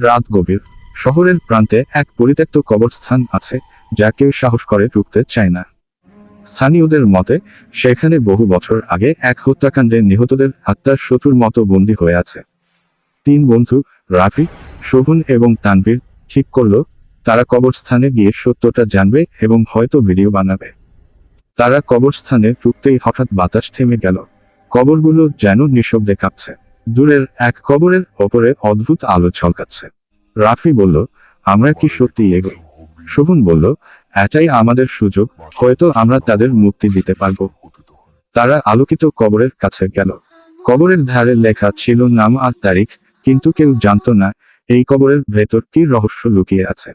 রাত গভীর। শহরের প্রান্তে এক পরিত্যক্ত কবরস্থান আছে, যা কেউ সাহস করে ঢুকতে চায় না। স্থানীয়দের মতে সেখানে বহু বছর আগে এক হত্যাকাণ্ডে নিহতদের আত্মার শত্রুর মতো বন্দী হয়ে আছে। 3 বন্ধু রাফি, শোভন এবং তানভীর ঠিক করল তারা কবরস্থানে গিয়ে সত্যটা জানবে এবং হয়তো ভিডিও বানাবে। তারা কবরস্থানে ঢুকতেই হঠাৎ বাতাস থেমে গেল। কবরগুলো যেন নিঃশব্দে কাঁপছে। দূরের এক কবরের ওপরে অদ্ভুত আলো ঝলকাচ্ছে। রাফি বলল, আমরা কি সত্যি এগোই? শোভন বলল, এটাই আমাদের সুযোগ, হয়তো আমরা তাদের মুক্তি দিতে পারব। তারা আলোকিত কবরের কাছে গেল। কবরের ধারে লেখা ছিল নাম আর তারিখ, কিন্তু কেউ জানত না এই কবরের ভেতর কি রহস্য লুকিয়ে আছে।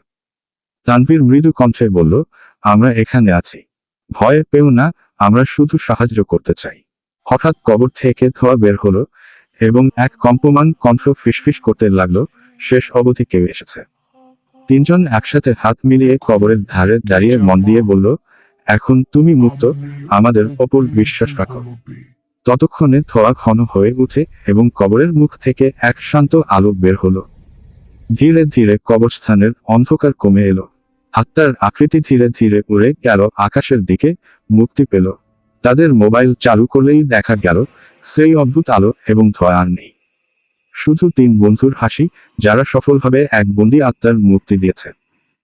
তানভীর মৃদু কণ্ঠে বলল, আমরা এখানে আছি, ভয় পেও না, আমরা শুধু সাহায্য করতে চাই। হঠাৎ কবর থেকে ধোঁয়া বের হলো এবং এক কম্পমান কণ্ঠ ফিসফিস করতে লাগলো, শেষ অবধি কেউ এসেছে। 3 জন একসাথে হাত মিলিয়ে কবরের ধারে দাঁড়িয়ে মন দিয়ে বলল, এখন তুমি মুক্ত, আমাদের ওপর বিশ্বাস রাখো। ততক্ষণে ধোঁয়া ঘন হয়ে উঠে এবং কবরের মুখ থেকে এক শান্ত আলো বের হলো। ধীরে ধীরে কবরস্থানের অন্ধকার কমে এলো। আত্মার আকৃতি ধীরে ধীরে উড়ে গেল আকাশের দিকে, মুক্তি পেল। তাদের মোবাইল চালু করলেই দেখা গেল সেই অদ্ভুত আলো এবং ধোঁয়া আর নেই। শুধু 3 বন্ধুর হাসি, যারা সফলভাবে এক বন্দী আত্মার মুক্তি দিয়েছে।